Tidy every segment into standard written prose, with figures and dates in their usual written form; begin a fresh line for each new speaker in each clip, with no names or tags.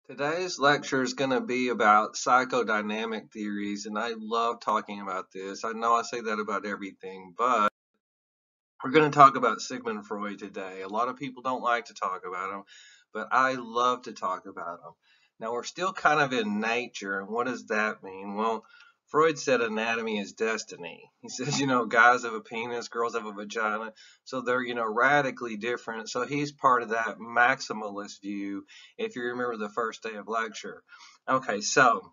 Today's lecture is going to be about psychodynamic theories, and I love talking about this. I know I say that about everything, but we're going to talk about Sigmund Freud today. A lot of people don't like to talk about him, but I love to talk about him. Now, we're still kind of in nature, and what does that mean? Well, Freud said anatomy is destiny. He says, guys have a penis, girls have a vagina, so they're, radically different. So he's part of that maximalist view, if you remember the first day of lecture. Okay, so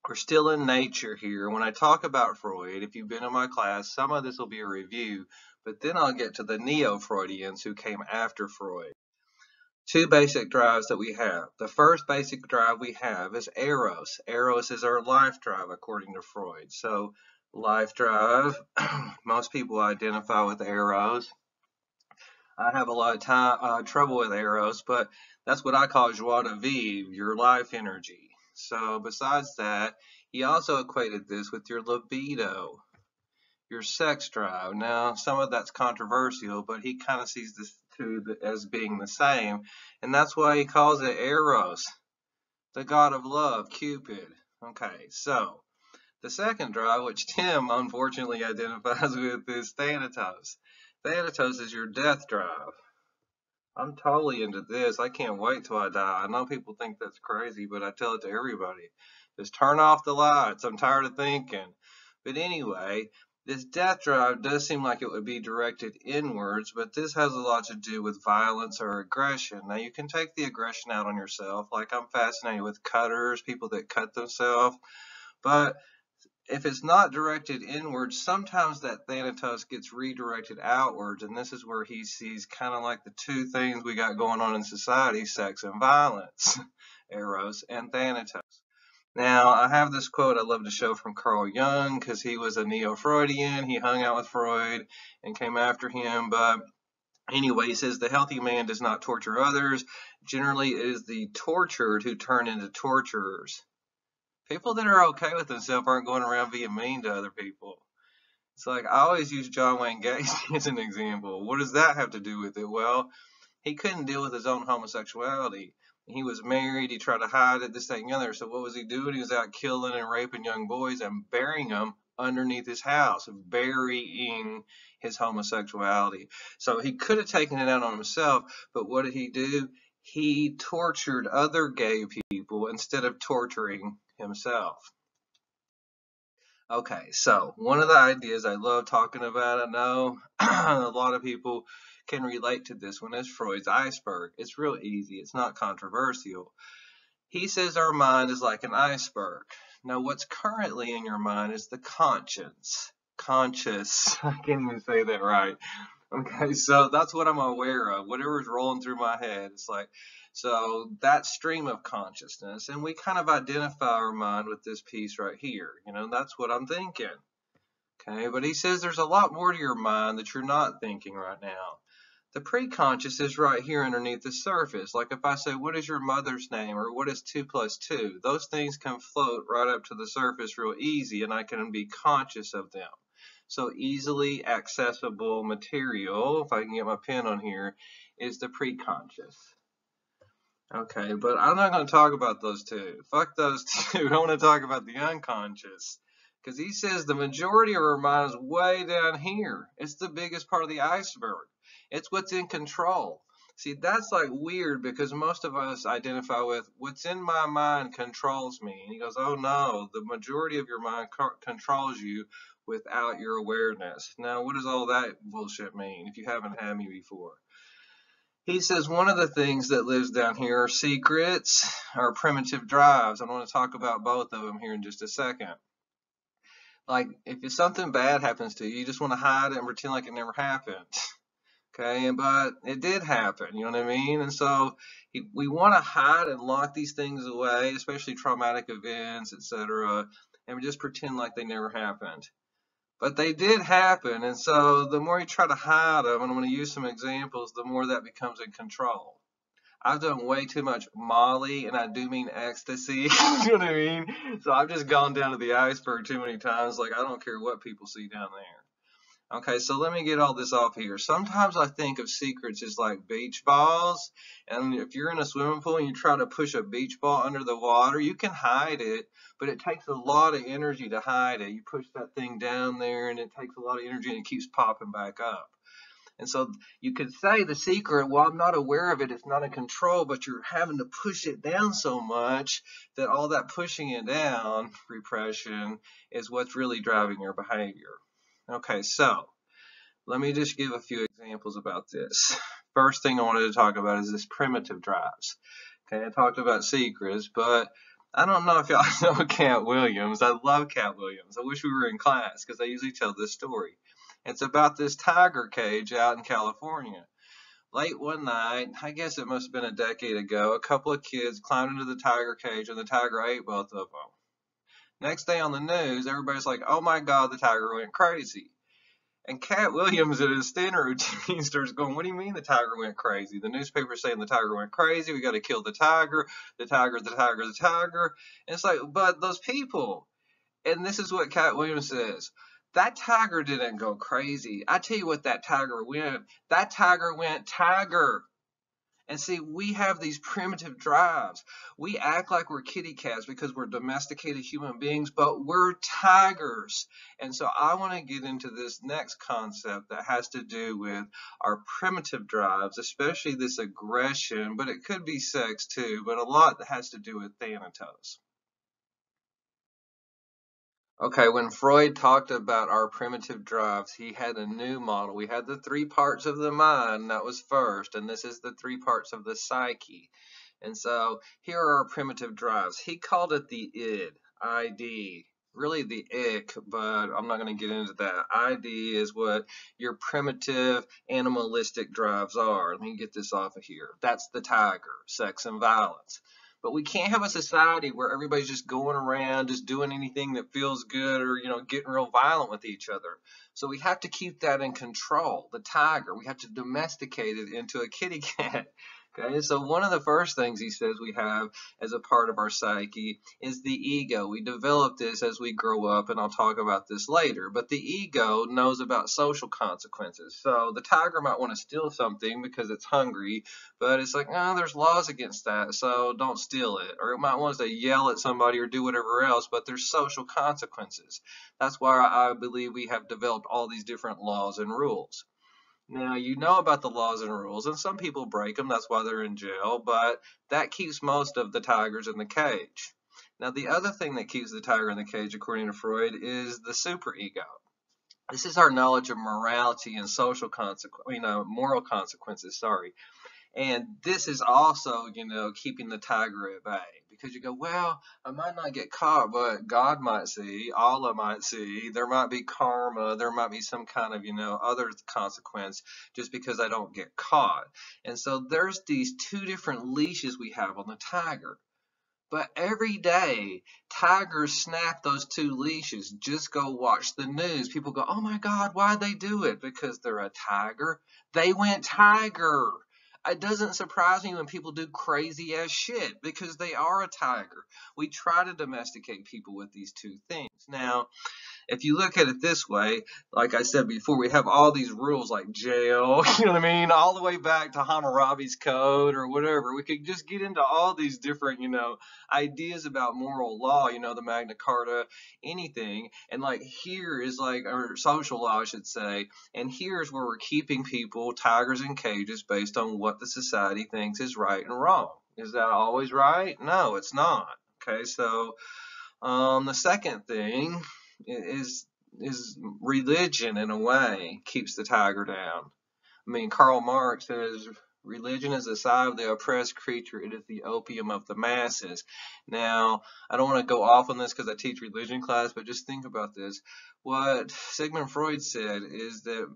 we're still in nature here. When I talk about Freud, if you've been in my class, some of this will be a review, but then I'll get to the neo-Freudians who came after Freud. Two basic drives that we have. The first basic drive we have is Eros. Eros is our life drive according to Freud. So life drive, most people identify with Eros. I have a lot of trouble with Eros, but that's what I call joie de vivre, your life energy. So besides that, he also equated this with your libido, your sex drive. Now, some of that's controversial, but he kind of sees this two as being the same, and that's why he calls it Eros, the god of love, Cupid. Okay, so the second drive, which Tim unfortunately identifies with, is Thanatos. Thanatos is your death drive. I'm totally into this. I can't wait till I die. I know people think that's crazy, but I tell it to everybody. Just turn off the lights. I'm tired of thinking. But anyway, this death drive does seem like it would be directed inwards, but this has a lot to do with violence or aggression. Now, you can take the aggression out on yourself. Like, I'm fascinated with cutters, people that cut themselves. But if it's not directed inwards, sometimes that Thanatos gets redirected outwards, and this is where he sees kind of like the two things we got going on in society, sex and violence, Eros and Thanatos. Now, I have this quote I love to show from Carl Jung, because he was a neo-Freudian. He hung out with Freud and came after him, but anyway, he says, the healthy man does not torture others. Generally, it is the tortured who turn into torturers. People that are okay with themselves aren't going around being mean to other people. It's like, I always use John Wayne Gacy as an example. What does that have to do with it? Well, he couldn't deal with his own homosexuality. He was married, he tried to hide it, this, that, and the other. So what was he doing? He was out killing and raping young boys and burying them underneath his house, burying his homosexuality. So he could have taken it out on himself, but what did he do? He tortured other gay people instead of torturing himself. Okay, so one of the ideas I love talking about, I know a lot of people can relate to this one, is Freud's iceberg. It's real easy. It's not controversial. He says our mind is like an iceberg. Now, what's currently in your mind is the conscience. Conscious. I can't even say that right. Okay, so that's what I'm aware of. Whatever's rolling through my head, it's like, so that stream of consciousness, and we kind of identify our mind with this piece right here. That's what I'm thinking. Okay, but he says there's a lot more to your mind that you're not thinking right now. The preconscious is right here underneath the surface. Like if I say, what is your mother's name, or what is 2 plus 2? Those things can float right up to the surface real easy, and I can be conscious of them. So easily accessible material, if I can get my pen on here, is the preconscious. Okay, but I'm not going to talk about those two. Fuck those two. I want to talk about the unconscious. Because he says the majority of our mind is way down here. It's the biggest part of the iceberg. It's what's in control. See, that's like weird because most of us identify with what's in my mind controls me. And he goes, oh no, the majority of your mind controls you without your awareness. Now, what does all that bullshit mean if you haven't had me before? He says one of the things that lives down here are secrets, or primitive drives. I want to talk about both of them here in just a second. Like, if something bad happens to you, you just want to hide it and pretend like it never happened. Okay, but it did happen, you know what I mean? And so we want to hide and lock these things away, especially traumatic events, etc., and we just pretend like they never happened. But they did happen, and so the more you try to hide them, and I'm going to use some examples, the more that becomes in control. I've done way too much Molly, and I do mean ecstasy, you know what I mean? So I've just gone down to the iceberg too many times, like I don't care what people see down there. Okay, so let me get all this off here. Sometimes I think of secrets as like beach balls, and if you're in a swimming pool and you try to push a beach ball under the water, you can hide it, but it takes a lot of energy to hide it. You push that thing down there, and it takes a lot of energy, and it keeps popping back up. And so you could say the secret, well, I'm not aware of it, it's not in control, but you're having to push it down so much that all that pushing it down, repression, is what's really driving your behavior. Okay, so let me just give a few examples about this. First thing I wanted to talk about is this primitive drives. Okay, I talked about secrets, but I don't know if y'all know Cat Williams. I love Cat Williams. I wish we were in class because I usually tell this story. It's about this tiger cage out in California. Late one night, I guess it must have been a decade ago, a couple of kids climbed into the tiger cage and the tiger ate both of them. Next day on the news, everybody's like, oh my God, the tiger went crazy. And Cat Williams in his stand routine starts going, what do you mean the tiger went crazy? The newspaper's saying the tiger went crazy. We got to kill the tiger, the tiger, the tiger, the tiger. And it's like, but those people. And this is what Cat Williams says. That tiger didn't go crazy. I tell you what that tiger went. That tiger went tiger. And see, we have these primitive drives. We act like we're kitty cats because we're domesticated human beings, but we're tigers. And so I want to get into this next concept that has to do with our primitive drives, especially this aggression, but it could be sex too, but a lot that has to do with Thanatos. Okay, when Freud talked about our primitive drives, he had a new model. We had the three parts of the mind, that was first, and this is the three parts of the psyche. And so here are our primitive drives. He called it the id, ID, really the ick, but I'm not going to get into that. ID is what your primitive animalistic drives are. Let me get this off of here. That's the tiger, sex and violence. But we can't have a society where everybody's just going around, just doing anything that feels good or, getting real violent with each other. So we have to keep that in control. The tiger, we have to domesticate it into a kitty cat. Okay, so one of the first things he says we have as a part of our psyche is the ego. We develop this as we grow up, and I'll talk about this later. But the ego knows about social consequences. So the tiger might want to steal something because it's hungry, but it's like, oh, there's laws against that, so don't steal it. Or it might want to yell at somebody or do whatever else, but there's social consequences. That's why I believe we have developed all these different laws and rules. Now, you know about the laws and rules, and some people break them, that's why they're in jail, but that keeps most of the tigers in the cage. Now, the other thing that keeps the tiger in the cage, according to Freud, is the superego. This is our knowledge of morality and social moral consequences, sorry. And this is also, keeping the tiger at bay. Because you go, well, I might not get caught, but God might see, Allah might see, there might be karma, there might be some kind of, other consequence just because I don't get caught. And so there's these two different leashes we have on the tiger. But every day, tigers snap those two leashes. Just go watch the news. People go, oh my God, why'd they do it? Because they're a tiger. They went tiger. It doesn't surprise me when people do crazy ass shit because they are a tiger. We try to domesticate people with these two things. Now, if you look at it this way, like I said before, we have all these rules like jail, you know what I mean, all the way back to Hammurabi's code or whatever. We could just get into all these different, ideas about moral law, the Magna Carta, anything. And like here is like, or social law, I should say. And here's where we're keeping people, tigers in cages, based on what the society thinks is right and wrong. Is that always right? No, it's not. Okay, so the second thing is religion in a way keeps the tiger down. I mean, Karl Marx says religion is the sigh of the oppressed creature. It is the opium of the masses. Now, I don't want to go off on this because I teach religion class, but just think about this. What Sigmund Freud said is that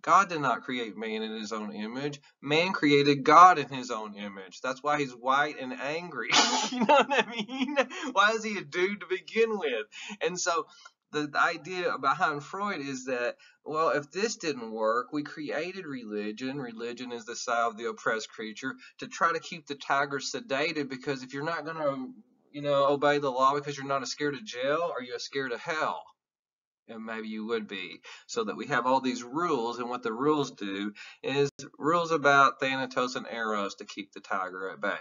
God did not create man in his own image. Man created God in his own image. That's why he's white and angry. You know what I mean? Why is he a dude to begin with? And so the idea behind Freud is that, well, if this didn't work, we created religion. Religion is the sigh of the oppressed creature to try to keep the tiger sedated, because if you're not going to, obey the law because you're not scared of jail, are you scared of hell? and maybe you would be. So that we have all these rules, and what the rules do is rules about Thanatos and Eros to keep the tiger at bay.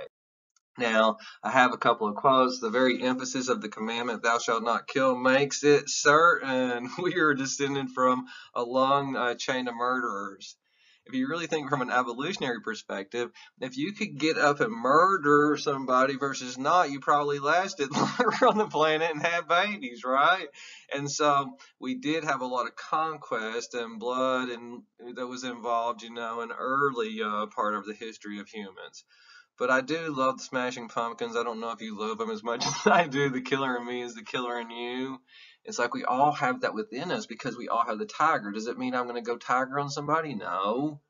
Now, I have a couple of quotes. The very emphasis of the commandment, thou shalt not kill, makes it certain we are descended from a long chain of murderers. If you really think from an evolutionary perspective, if you could get up and murder somebody versus not, you probably lasted longer on the planet and had babies, right? And so we did have a lot of conquest and blood and that was involved, in early part of the history of humans. But I do love the Smashing Pumpkins. I don't know if you love them as much as I do. The killer in me is the killer in you. It's like we all have that within us because we all have the tiger. Does it mean I'm going to go tiger on somebody? No.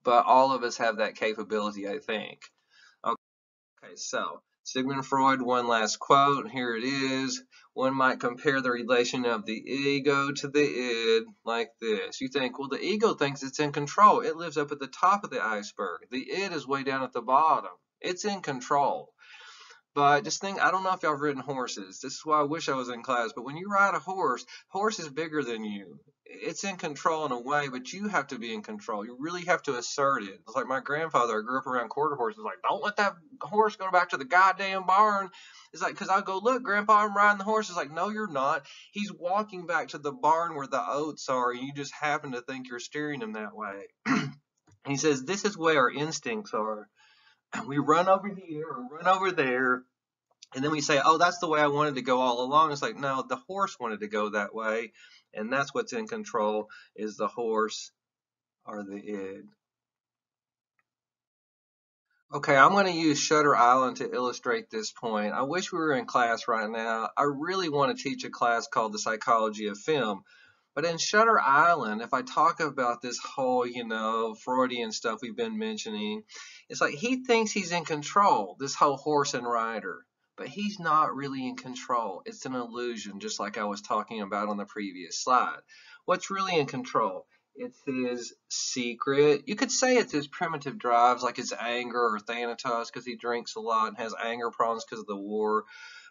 But all of us have that capability, I think. Okay, so Sigmund Freud, one last quote. Here it is. One might compare the relation of the ego to the id like this. You think, well, the ego thinks it's in control. It lives up at the top of the iceberg. The id is way down at the bottom. It's in control. But just think, I don't know if y'all have ridden horses. This is why I wish I was in class. But when you ride a horse is bigger than you. It's in control in a way, but you have to be in control. You really have to assert it. It's like my grandfather, I grew up around quarter horses, like, don't let that horse go back to the goddamn barn. It's like, because I go, look, Grandpa, I'm riding the horse. It's like, no, you're not. He's walking back to the barn where the oats are, and you just happen to think you're steering him that way. He says, this is where our instincts are. We run over here or run over there, and then we say, oh, that's the way I wanted to go all along. It's like, no, the horse wanted to go that way, and that's what's in control is the horse or the id. Okay, I'm going to use Shutter Island to illustrate this point. I wish we were in class right now. I really want to teach a class called The Psychology of Film. But in Shutter Island, if I talk about this whole, Freudian stuff we've been mentioning, it's like he thinks he's in control, this whole horse and rider. But he's not really in control. It's an illusion, just like I was talking about on the previous slide. What's really in control? It's his secret. You could say it's his primitive drives, like his anger or Thanatos, because he drinks a lot and has anger problems because of the war.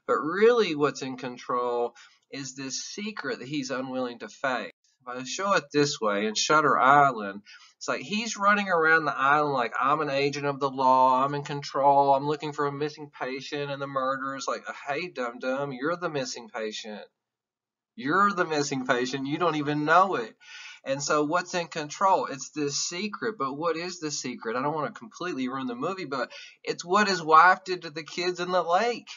But really what's in control is this secret that he's unwilling to face. If I show it this way, in Shutter Island, it's like he's running around the island like, I'm an agent of the law, I'm in control, I'm looking for a missing patient, and the murderer's like, hey, dum-dum, you're the missing patient. You're the missing patient, you don't even know it. And so what's in control? It's this secret, but what is the secret? I don't want to completely ruin the movie, but it's what his wife did to the kids in the lake.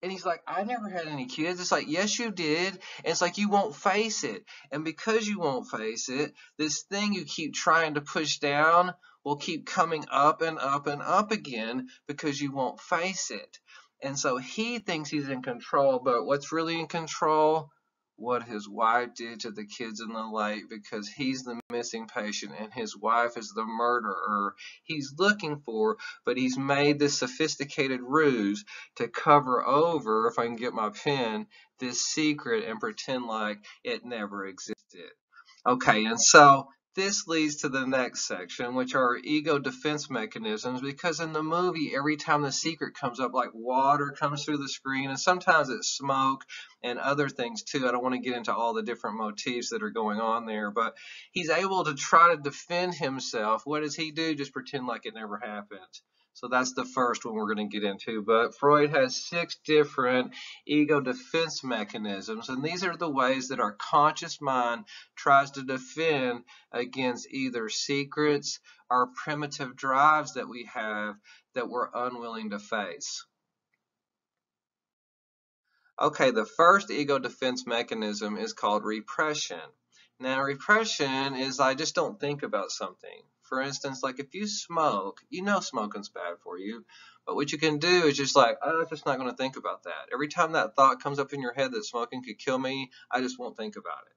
And he's like, I never had any kids. It's like, yes, you did. And it's like, you won't face it. And because you won't face it, this thing you keep trying to push down will keep coming up and up and up again because you won't face it. And so he thinks he's in control, but what's really in control? What his wife did to the kids in the lake, because he's the missing patient and his wife is the murderer he's looking for, but he's made this sophisticated ruse to cover over, if I can get my pen, this secret and pretend like it never existed. Okay, and so this leads to the next section, which are ego defense mechanisms, because in the movie, every time the secret comes up, like water comes through the screen, and sometimes it's smoke and other things too. I don't want to get into all the different motifs that are going on there, but he's able to try to defend himself. What does he do? Just pretend like it never happened. So that's the first one we're going to get into. But Freud has 6 different ego defense mechanisms, and these are the ways that our conscious mind tries to defend against either secrets or primitive drives that we have that we're unwilling to face. Okay, the first ego defense mechanism is called repression. Now, repression is I just don't think about something. For instance, like if you smoke, you know smoking's bad for you, but what you can do is just like, I'm just not going to think about that. Every time that thought comes up in your head that smoking could kill me, I just won't think about it.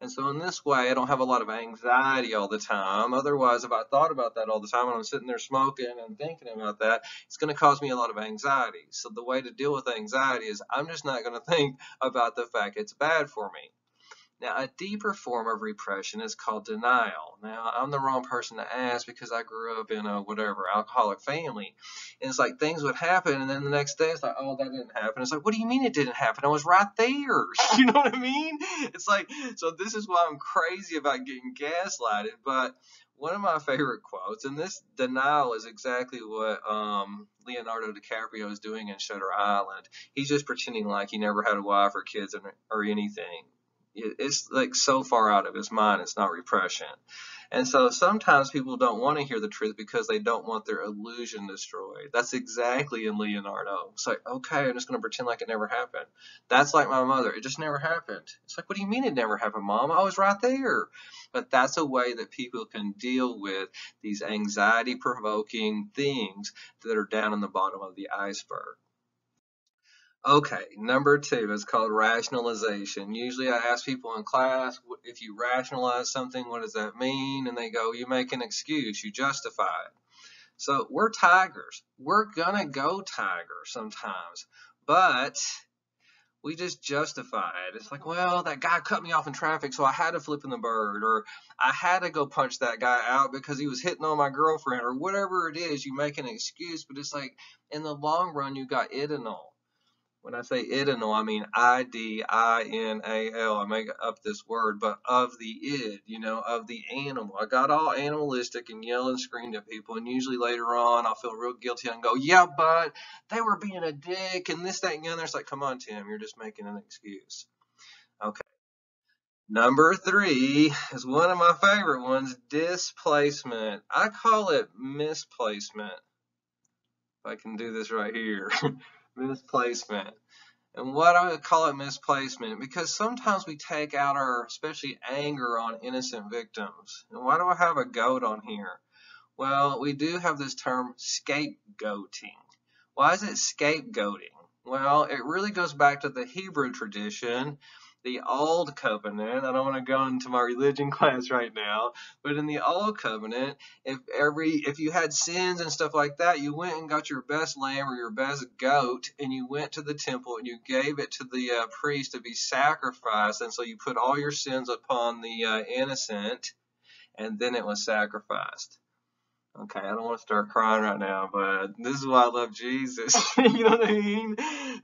And so in this way, I don't have a lot of anxiety all the time. Otherwise, if I thought about that all the time and I'm sitting there smoking and thinking about that, it's going to cause me a lot of anxiety. So the way to deal with anxiety is I'm just not going to think about the fact it's bad for me. Now, a deeper form of repression is called denial. Now, I'm the wrong person to ask because I grew up in a whatever alcoholic family. And it's like things would happen, and then the next day it's like, oh, that didn't happen. It's like, what do you mean it didn't happen? I was right there. You know what I mean? It's like, so this is why I'm crazy about getting gaslighted. But one of my favorite quotes, and this denial is exactly what Leonardo DiCaprio is doing in Shutter Island. He's just pretending like he never had a wife or kids or anything. It's like so far out of his mind, it's not repression. And so sometimes people don't want to hear the truth because they don't want their illusion destroyed. That's exactly in Leonardo. It's like, okay, I'm just going to pretend like it never happened. That's like my mother. It just never happened. It's like, what do you mean it never happened, Mom? I was right there. But that's a way that people can deal with these anxiety-provoking things that are down in the bottom of the iceberg. Okay, number 2 is called rationalization. Usually I ask people in class, if you rationalize something, what does that mean? And they go, you make an excuse, you justify it. So we're tigers. We're gonna go tiger sometimes, but we just justify it. It's like, well, that guy cut me off in traffic, so I had to flip in the bird, or I had to go punch that guy out because he was hitting on my girlfriend, or whatever it is. You make an excuse, but it's like, in the long run, you got idinal. When I say idinal, I mean I-D-I-N-A-L. I make up this word, but of the id, of the animal. I got all animalistic and yell and screamed at people, and usually later on I'll feel real guilty and go, yeah, but they were being a dick and this, that, and the other. It's like, come on, Tim, you're just making an excuse. Okay. Number 3 is one of my favorite ones, displacement. I call it misplacement. If I can do this right here. Misplacement. And what I would call it misplacement, because sometimes we take out our, especially anger, on innocent victims. And why do I have a goat on here? Well, we do have this term scapegoating. Why is it scapegoating? Well, it really goes back to the Hebrew tradition, the Old Covenant. I don't want to go into my religion class right now, but in the Old Covenant, if you had sins and stuff like that, you went and got your best lamb or your best goat, and you went to the temple and you gave it to the priest to be sacrificed. And so you put all your sins upon the innocent, and then it was sacrificed. Okay, I don't want to start crying right now, but this is why I love Jesus. You know what I mean?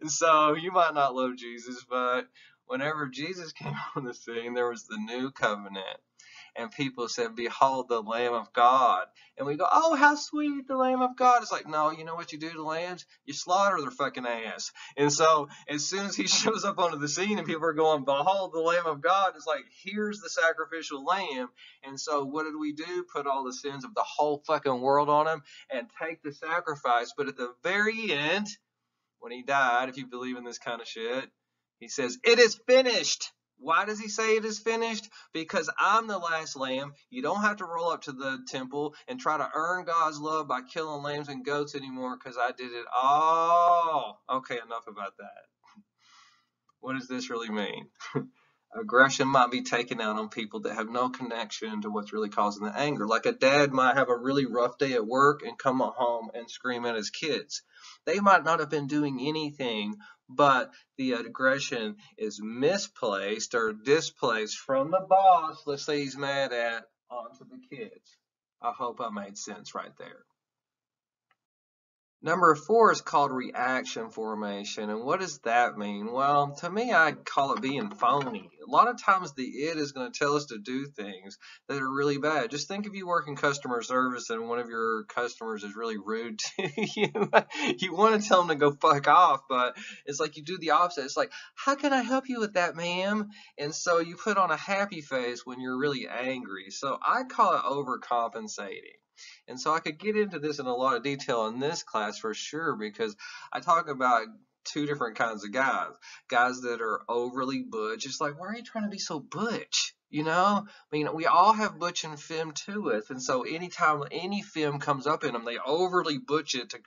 So you might not love Jesus, but whenever Jesus came on the scene, there was the new covenant. And people said, behold the Lamb of God. And we go, oh, how sweet, the Lamb of God. It's like, no, you know what you do to lambs? You slaughter their fucking ass. And so as soon as he shows up onto the scene and people are going, behold the Lamb of God, it's like, here's the sacrificial lamb. And so what did we do? Put all the sins of the whole fucking world on him and take the sacrifice. But at the very end, when he died, if you believe in this kind of shit, he says, it is finished. Why does he say it is finished? Because I'm the last lamb. You don't have to roll up to the temple and try to earn God's love by killing lambs and goats anymore, because I did it all. Okay, enough about that. What does this really mean? Aggression might be taken out on people that have no connection to what's really causing the anger. Like a dad might have a really rough day at work and come home and scream at his kids. They might not have been doing anything, but the aggression is misplaced or displaced from the boss, let's say he's mad at, onto the kids. I hope I made sense right there. Number 4 is called reaction formation. And what does that mean? Well, to me, I call it being phony. A lot of times the id is going to tell us to do things that are really bad. Just think if you work in customer service and one of your customers is really rude to you. You want to tell them to go fuck off, but it's like you do the opposite. It's like, how can I help you with that, ma'am? And so you put on a happy face when you're really angry. So I call it overcompensating. And so I could get into this in a lot of detail in this class for sure, because I talk about 2 different kinds of guys. Guys that are overly butch. It's like, why are you trying to be so butch? I mean, we all have butch and femme to us. And so anytime any femme comes up in them, they overly butch it to,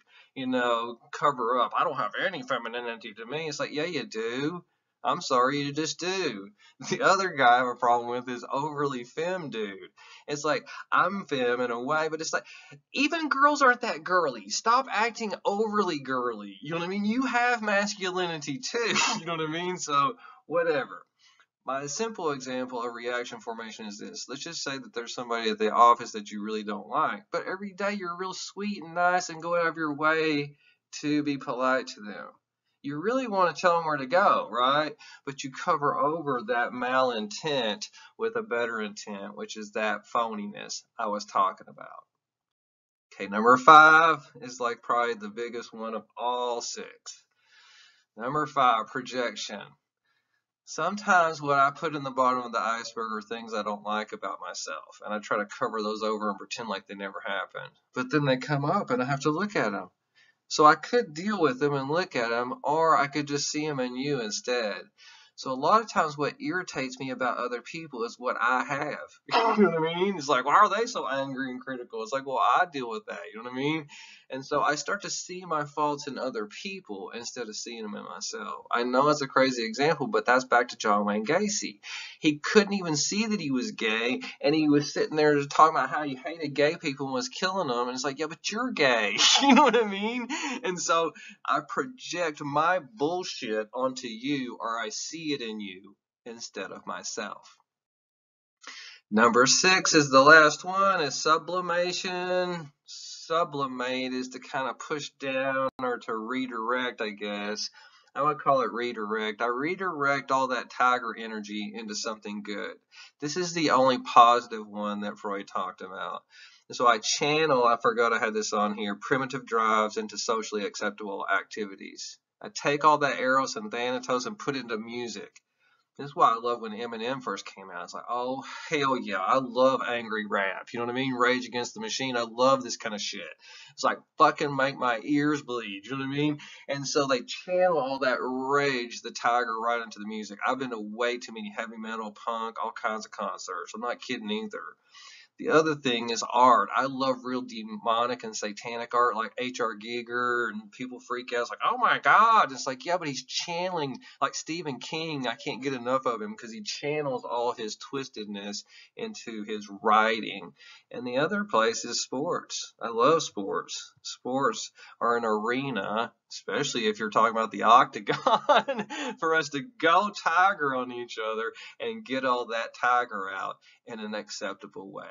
cover up. I don't have any femininity to me. It's like, yeah, you do. I'm sorry, you just do. The other guy I have a problem with is overly femme dude. It's like, I'm femme in a way, but it's like, even girls aren't that girly. Stop acting overly girly. You know what I mean? You have masculinity too. You know what I mean? So, whatever. My simple example of reaction formation is this. Let's just say that there's somebody at the office that you really don't like, but every day you're real sweet and nice and go out of your way to be polite to them. You really want to tell them where to go, right? But you cover over that malintent with a better intent, which is that phoniness I was talking about. Okay, number 5 is like probably the biggest one of all 6. Number 5, projection. Sometimes what I put in the bottom of the iceberg are things I don't like about myself, and I try to cover those over and pretend like they never happened. But then they come up and I have to look at them. So I could deal with them and look at them, or I could just see them in you instead. So a lot of times what irritates me about other people is what I have. You know what I mean? It's like, why are they so angry and critical? It's like, well, I deal with that. You know what I mean? And so I start to see my faults in other people instead of seeing them in myself. I know it's a crazy example, but that's back to John Wayne Gacy. He couldn't even see that he was gay, and he was sitting there talking about how he hated gay people and was killing them. And it's like, yeah, but you're gay. You know what I mean? And so I project my bullshit onto you, or I see it in you instead of myself. Number 6 is the last one, is sublimation. Sublimate is to kind of push down or to redirect, I guess. I would call it redirect. I redirect all that tiger energy into something good. This is the only positive one that Freud talked about. So I channel, I forgot I had this on here, primitive drives into socially acceptable activities. I take all that Eros and Thanatos and put it into music. This is why I love when Eminem first came out. It's like, oh, hell yeah, I love angry rap. You know what I mean? Rage Against the Machine. I love this kind of shit. It's like, fucking make my ears bleed. You know what I mean? And so they channel all that rage, the tiger, right into the music. I've been to way too many heavy metal, punk, all kinds of concerts. I'm not kidding either. The other thing is art. I love real demonic and satanic art like H.R. Giger, and people freak out. It's like, oh my God. It's like, yeah, but he's channeling, like Stephen King. I can't get enough of him because he channels all his twistedness into his writing. And the other place is sports. I love sports. Sports are an arena, especially if you're talking about the octagon, for us to go tiger on each other and get all that tiger out in an acceptable way.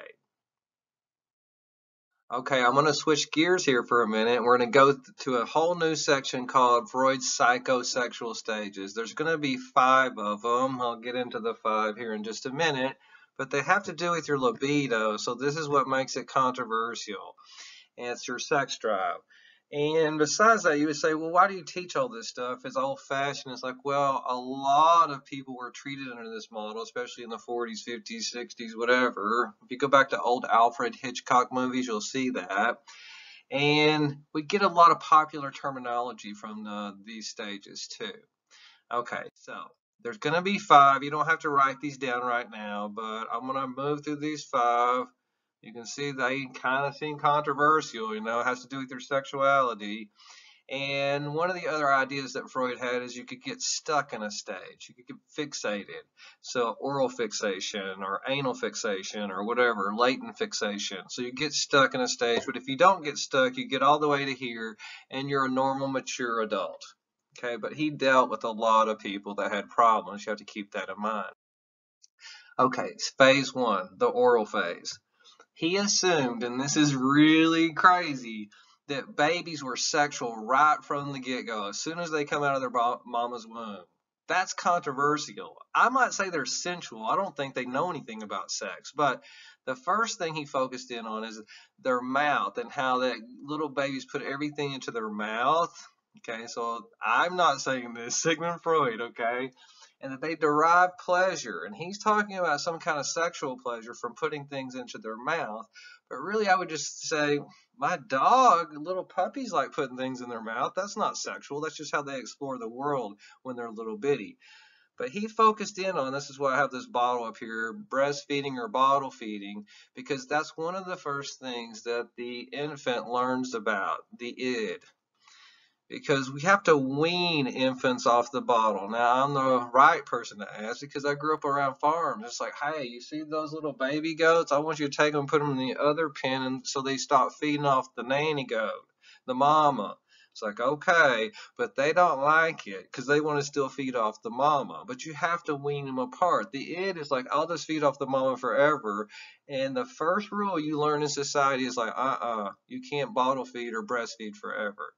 Okay, I'm going to switch gears here for a minute. We're going to go to a whole new section called Freud's Psychosexual Stages. There's going to be 5 of them. I'll get into the 5 here in just a minute, but they have to do with your libido, so this is what makes it controversial. And it's your sex drive. And besides that, you would say, well, why do you teach all this stuff? It's old-fashioned. It's like, well, a lot of people were treated under this model, especially in the 40s, 50s, 60s, whatever. If you go back to old Alfred Hitchcock movies, you'll see that. And we get a lot of popular terminology from these stages, too. Okay, so there's going to be 5. You don't have to write these down right now, but I'm going to move through these 5. You can see they kind of seem controversial, you know, it has to do with your sexuality. And one of the other ideas that Freud had is you could get stuck in a stage. You could get fixated. So oral fixation or anal fixation or whatever, latent fixation. So you get stuck in a stage, but if you don't get stuck, you get all the way to here and you're a normal, mature adult. Okay, but he dealt with a lot of people that had problems. You have to keep that in mind. Okay, phase 1, the oral phase. He assumed, and this is really crazy, that babies were sexual right from the get-go, as soon as they come out of their mama's womb. That's controversial. I might say they're sensual. I don't think they know anything about sex. But the first thing he focused in on is their mouth and how that little babies put everything into their mouth. Okay, so I'm not saying this, Sigmund Freud, okay? And that they derive pleasure. And he's talking about some kind of sexual pleasure from putting things into their mouth. But really, I would just say, my dog, little puppies like putting things in their mouth. That's not sexual. That's just how they explore the world when they're little bitty. But he focused in on, this is why I have this bottle up here, breastfeeding or bottle feeding, because that's one of the first things that the infant learns about, the id. Because we have to wean infants off the bottle. Now, I'm the right person to ask because I grew up around farms. It's like, hey, you see those little baby goats? I want you to take them and put them in the other pen and so they stop feeding off the nanny goat, the mama. It's like, okay, but they don't like it because they want to still feed off the mama. But you have to wean them apart. The id is like, I'll just feed off the mama forever. And the first rule you learn in society is like, you can't bottle feed or breastfeed forever.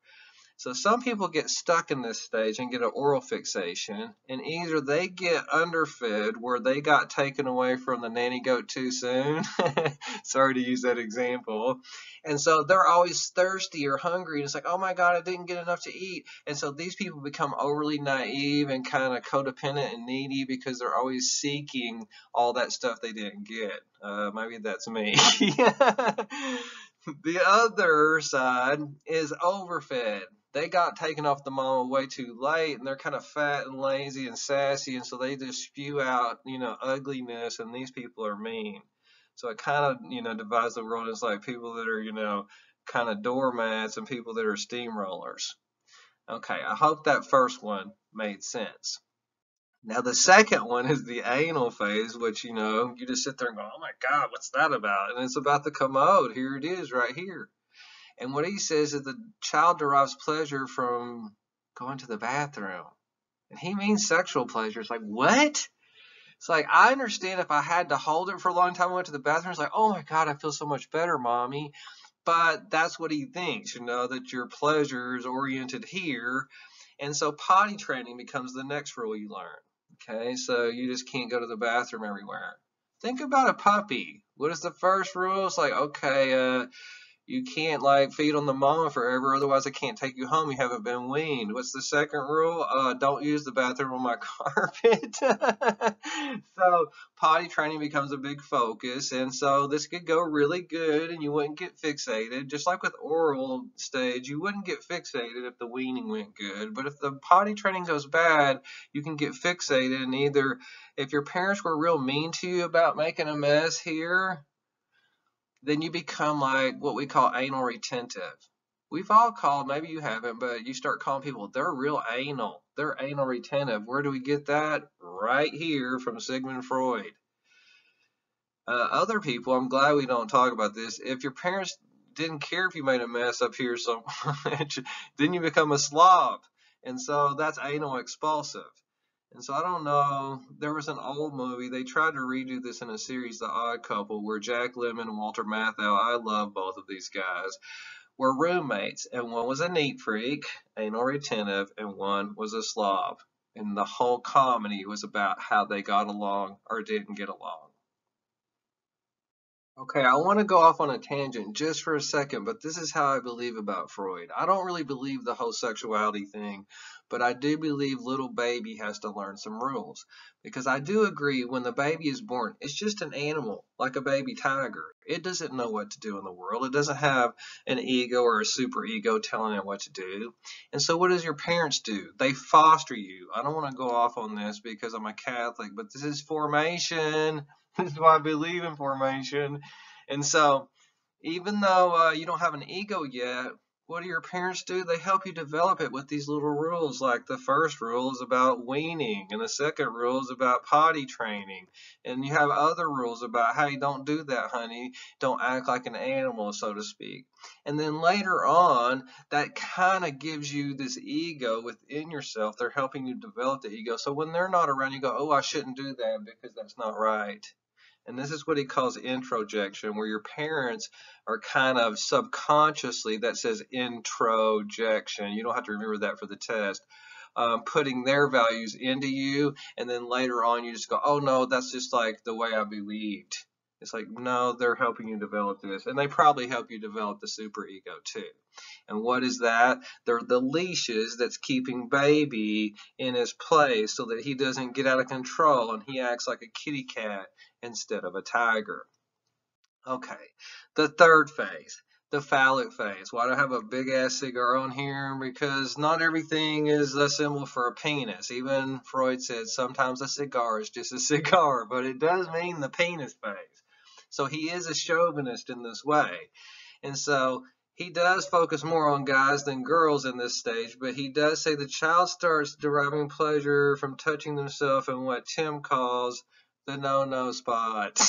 So some people get stuck in this stage and get an oral fixation, and either they get underfed where they got taken away from the nanny goat too soon. Sorry to use that example. And so they're always thirsty or hungry. And it's like, oh my God, I didn't get enough to eat. And so these people become overly naive and kind of codependent and needy because they're always seeking all that stuff they didn't get. Maybe that's me. The other side is overfed. They got taken off the mama way too late, and they're kind of fat and lazy and sassy, and so they just spew out, ugliness, and these people are mean. So it kind of, divides the world into like people that are, kind of doormats and people that are steamrollers. Okay, I hope that first one made sense. Now the second one is the anal phase, which, you just sit there and go, oh my God, what's that about? And it's about the commode. Here it is right here. And what he says is the child derives pleasure from going to the bathroom. And he means sexual pleasure. It's like, what? It's like, I understand if I had to hold it for a long time and went to the bathroom, it's like, oh my God, I feel so much better, mommy. But that's what he thinks, that your pleasure is oriented here. And so potty training becomes the next rule you learn. Okay, so you just can't go to the bathroom everywhere. Think about a puppy. What is the first rule? It's like, okay, you can't feed on the mama forever, otherwise I can't take you home. You haven't been weaned. What's the second rule? Don't use the bathroom on my carpet. So potty training becomes a big focus, and so this could go really good and you wouldn't get fixated. Just like with oral stage, you wouldn't get fixated if the weaning went good, but if the potty training goes bad, you can get fixated, and either if your parents were real mean to you about making a mess here, then you become like what we call anal retentive. We've all called, maybe you haven't, but you start calling people, they're real anal. They're anal retentive. Where do we get that? Right here from Sigmund Freud. Other people, I'm glad we don't talk about this. If your parents didn't care if you made a mess up here so much, then you become a slob. And so that's anal expulsive. And so I don't know, there was an old movie, they tried to redo this in a series, The Odd Couple, where Jack Lemmon and Walter Matthau, I love both of these guys, were roommates, and one was a neat freak, anal retentive, and one was a slob. And the whole comedy was about how they got along or didn't get along. Okay, I want to go off on a tangent just for a second, but this is how I believe about Freud. I don't really believe the whole sexuality thing, but I do believe little baby has to learn some rules. Because I do agree when the baby is born, it's just an animal, like a baby tiger. It doesn't know what to do in the world. It doesn't have an ego or a super ego telling it what to do. And so what does your parents do? They foster you. I don't want to go off on this because I'm a Catholic, but this is formation. This is why I believe in formation. And so, even though you don't have an ego yet, what do your parents do? They help you develop it with these little rules. Like the first rule is about weaning, and the second rule is about potty training. And you have other rules about, hey, don't do that, honey. Don't act like an animal, so to speak. And then later on, that kind of gives you this ego within yourself. They're helping you develop the ego. So when they're not around, you go, oh, I shouldn't do that because that's not right. And this is what he calls introjection, where your parents are kind of subconsciously, that says introjection. You don't have to remember that for the test. Putting their values into you, and then later on you just go, oh no, that's just like the way I believed. It's like, no, they're helping you develop this, and they probably help you develop the superego too. And what is that? They're the leashes that's keeping baby in his place so that he doesn't get out of control and he acts like a kitty cat instead of a tiger. Okay, the third phase, the phallic phase. Why do I have a big ass cigar on here? Because not everything is a symbol for a penis. Even Freud said sometimes a cigar is just a cigar, but it does mean the penis phase. So he is a chauvinist in this way. And so he does focus more on guys than girls in this stage, but he does say the child starts deriving pleasure from touching themselves in what Tim calls The no-no spot.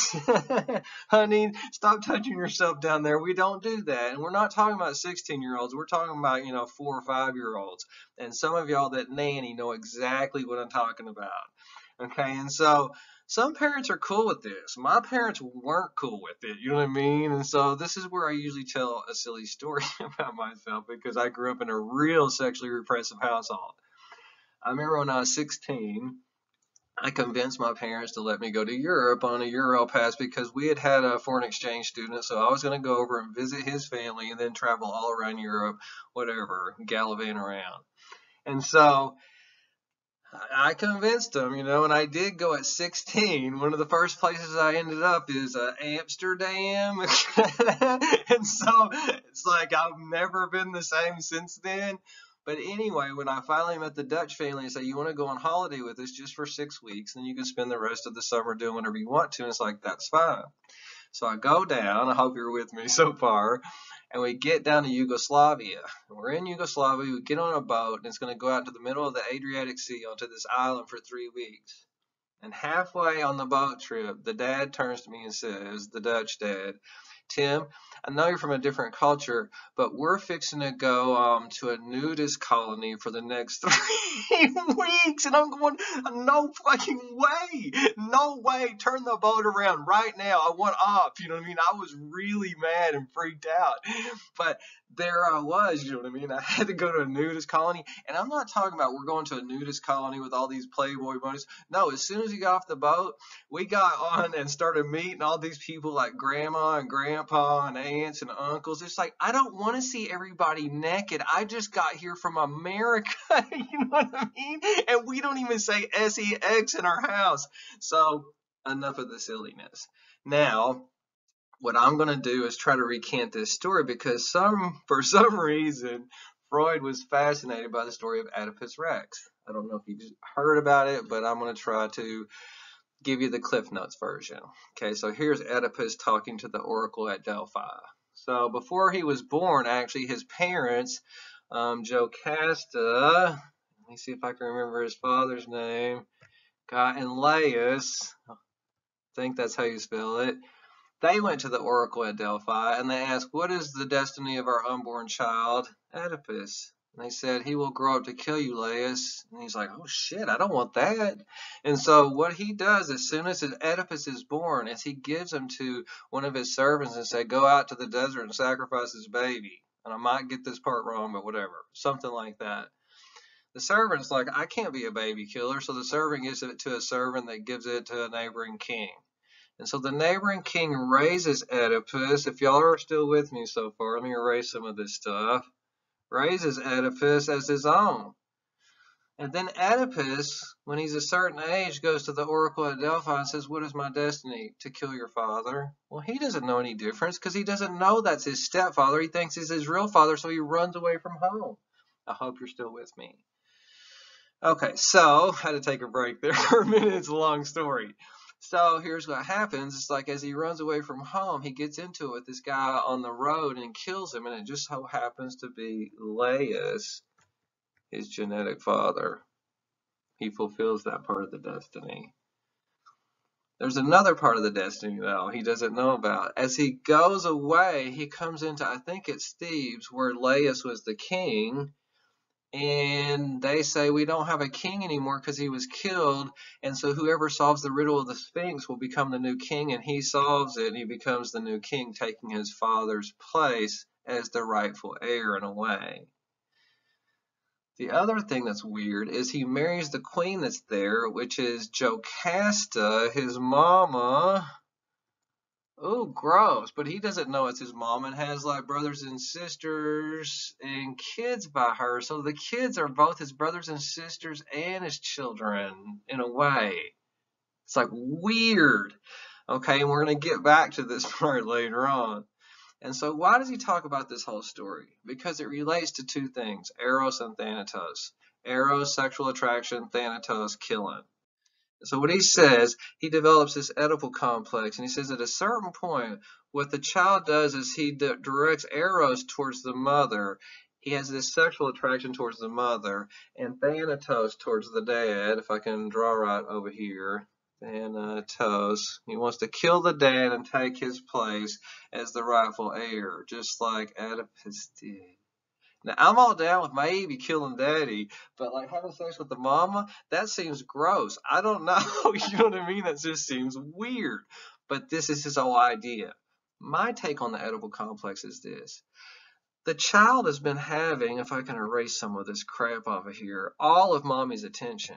Honey, stop touching yourself down there. We don't do that. And we're not talking about 16-year-olds. We're talking about, 4 or 5-year-olds. And some of y'all that nanny know exactly what I'm talking about. Okay, and so some parents are cool with this. My parents weren't cool with it, you know what I mean? And so this is where I usually tell a silly story about myself because I grew up in a real sexually repressive household. I remember when I was 16, I convinced my parents to let me go to Europe on a Euro pass because we had a foreign exchange student, so I was going to go over and visit his family and then travel all around Europe, whatever, gallivanting around. And so I convinced them, and I did go at 16. One of the first places I ended up is Amsterdam. And so it's like I've never been the same since then. But anyway, when I finally met the Dutch family and said, you want to go on holiday with us just for 6 weeks, and you can spend the rest of the summer doing whatever you want to. And it's like, that's fine. So I go down. I hope you're with me so far. And we get down to Yugoslavia. And we're in Yugoslavia. We get on a boat, and it's going to go out to the middle of the Adriatic Sea onto this island for 3 weeks. And halfway on the boat trip, the dad turns to me and says, the Dutch dad, Tim, I know you're from a different culture, but we're fixing to go to a nudist colony for the next 3 weeks. And I'm going, no fucking way. No way. Turn the boat around right now. I want off. You know what I mean? I was really mad and freaked out. But there I was, you know what I mean? I had to go to a nudist colony. And I'm not talking about we're going to a nudist colony with all these Playboy bunnies. No, as soon as we got off the boat, we got on and started meeting all these people like grandma and grandpa and aunts and uncles. It's like, I don't want to see everybody naked. I just got here from America. You know what I mean? And we don't even say sex in our house. So enough of the silliness. Now, what I'm going to do is try to recant this story because for some reason, Freud was fascinated by the story of Oedipus Rex. I don't know if you just heard about it, but I'm going to try to give you the Cliff Notes version. Okay, so here's Oedipus talking to the oracle at Delphi. So before he was born, actually, his parents, Jocasta, let me see if I can remember his father's name, and Laius, I think that's how you spell it. They went to the oracle at Delphi and they asked, what is the destiny of our unborn child, Oedipus? And they said, he will grow up to kill you, Laius. And he's like, oh shit, I don't want that. And so what he does as soon as Oedipus is born is he gives him to one of his servants and said, go out to the desert and sacrifice his baby. And I might get this part wrong, but whatever. Something like that. The servant's like, I can't be a baby killer. So the servant gives it to a servant that gives it to a neighboring king. And so the neighboring king raises Oedipus. If y'all are still with me so far, let me erase some of this stuff. Raises Oedipus as his own. And then Oedipus, when he's a certain age, goes to the oracle at Delphi and says, what is my destiny? To kill your father. Well, he doesn't know any difference because he doesn't know that's his stepfather. He thinks he's his real father, so he runs away from home. I hope you're still with me. Okay, so I had to take a break there for a minute. It's a long story. So here's what happens. It's like as he runs away from home, he gets into it with this guy on the road and kills him. And it just so happens to be Laius, his genetic father. He fulfills that part of the destiny. There's another part of the destiny, though, he doesn't know about. As he goes away, he comes into, I think it's Thebes, where Laius was the king. And they say we don't have a king anymore because he was killed. And so whoever solves the riddle of the Sphinx will become the new king. And he solves it and he becomes the new king, taking his father's place as the rightful heir in a way. The other thing that's weird is he marries the queen that's there, which is Jocasta, his mama. Oh, gross. But he doesn't know it's his mom and has like brothers and sisters and kids by her. So the kids are both his brothers and sisters and his children in a way. It's like weird. Okay, and we're going to get back to this part later on. And so why does he talk about this whole story? Because it relates to two things, Eros and Thanatos. Eros, sexual attraction, Thanatos, killing. So what he says, he develops this Oedipal complex, and he says at a certain point, what the child does is he directs Eros towards the mother. He has this sexual attraction towards the mother, and Thanatos towards the dad, if I can draw right over here. Thanatos. He wants to kill the dad and take his place as the rightful heir, just like Oedipus did. Now, I'm all down with maybe killing daddy, but like having sex with the mama, that seems gross. I don't know. You know what I mean? That just seems weird. But this is his whole idea. My take on the Oedipal complex is this. The child has been having, if I can erase some of this crap off of here, all of mommy's attention.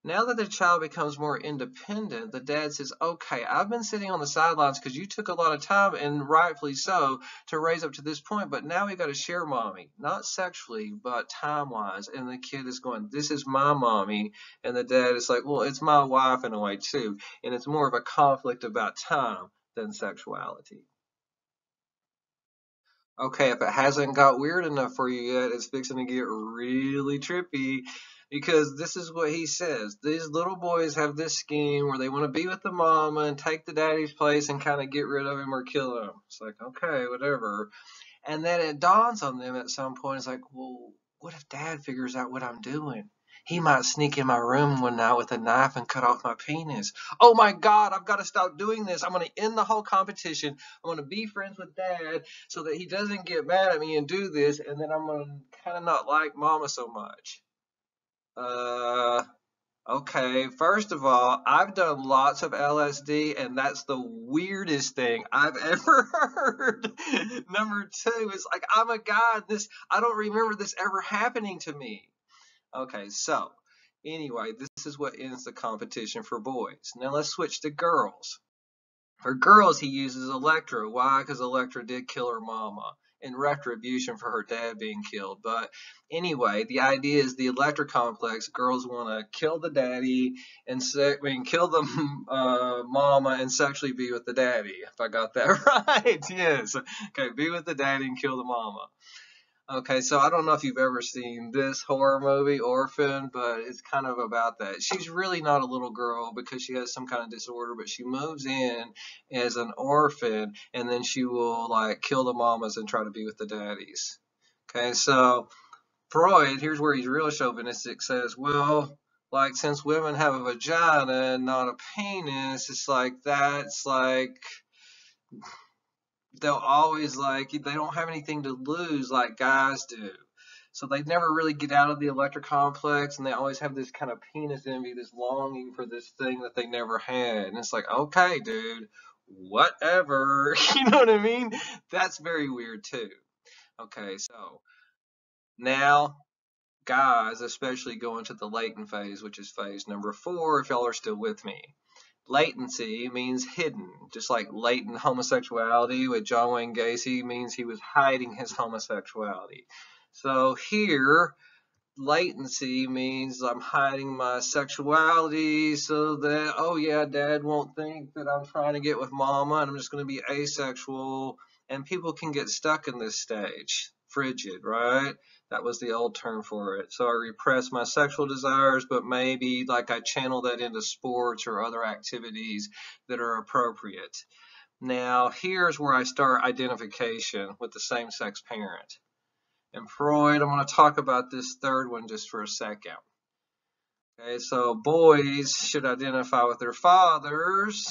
Now that the child becomes more independent, the dad says, okay, I've been sitting on the sidelines because you took a lot of time, and rightfully so, to raise up to this point, but now we got to share mommy, not sexually, but time-wise. And the kid is going, this is my mommy, and the dad is like, well, it's my wife in a way too, and it's more of a conflict about time than sexuality. Okay, if it hasn't got weird enough for you yet, it's fixing to get really trippy because this is what he says. These little boys have this scheme where they want to be with the mama and take the daddy's place and kind of get rid of him or kill him. It's like, okay, whatever. And then it dawns on them at some point. It's like, well, what if dad figures out what I'm doing? He might sneak in my room one night with a knife and cut off my penis. Oh my God, I've got to stop doing this. I'm going to end the whole competition. I'm going to be friends with dad so that he doesn't get mad at me and do this. And then I'm going to kind of not like mama so much. Okay, first of all, I've done lots of LSD, and that's the weirdest thing I've ever heard. Number two is like, I'm a guy, I don't remember this ever happening to me. Okay, so anyway, this is what ends the competition for boys. Now let's switch to girls. For girls, he uses Electra. Why? Because Electra did kill her mama in retribution for her dad being killed. But anyway, the idea is the Electra complex. Girls want to kill the daddy and kill the mama and sexually be with the daddy. If I got that right, yes. Okay, be with the daddy and kill the mama. Okay, so I don't know if you've ever seen this horror movie, Orphan, but it's kind of about that. She's really not a little girl because she has some kind of disorder, but she moves in as an orphan, and then she will like kill the mamas and try to be with the daddies. Okay, so Freud, here's where he's real chauvinistic, says, well, like since women have a vagina and not a penis, it's like that's like they'll always they don't have anything to lose like guys do. So they never really get out of the Electra complex, and they always have this kind of penis envy, this longing for this thing that they never had. And it's like, okay, dude, whatever. You know what I mean? That's very weird too. Okay, so now guys especially go into the latent phase, which is phase number 4, if y'all are still with me. Latency means hidden, just like latent homosexuality with John Wayne Gacy means he was hiding his homosexuality. So here, latency means I'm hiding my sexuality so that, oh yeah, dad won't think that I'm trying to get with mama and I'm just going to be asexual. And people can get stuck in this stage. Frigid, right? That was the old term for it. So I repress my sexual desires, but maybe like I channel that into sports or other activities that are appropriate. Now, here's where I start identification with the same-sex parent. And Freud, I'm going to talk about this third one just for a second. Okay, so boys should identify with their fathers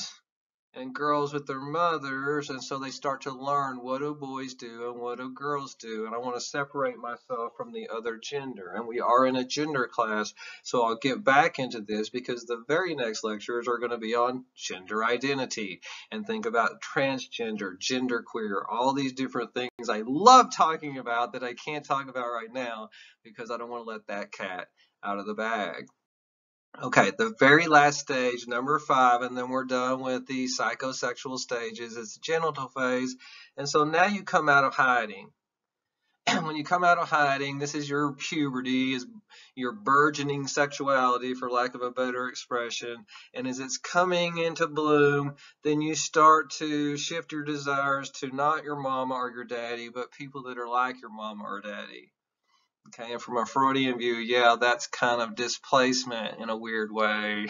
and girls with their mothers, and so they start to learn what do boys do and what do girls do, and I want to separate myself from the other gender, and we are in a gender class, so I'll get back into this because the very next lectures are going to be on gender identity, and think about transgender, genderqueer, all these different things I love talking about that I can't talk about right now because I don't want to let that cat out of the bag. Okay, the very last stage, number 5, and then we're done with the psychosexual stages. It's the genital phase. And so now you come out of hiding. When you come out of hiding, this is your puberty, is your burgeoning sexuality, for lack of a better expression. And as it's coming into bloom, then you start to shift your desires to not your mama or your daddy, but people that are like your mama or daddy. Okay, and from a Freudian view, yeah, that's kind of displacement in a weird way.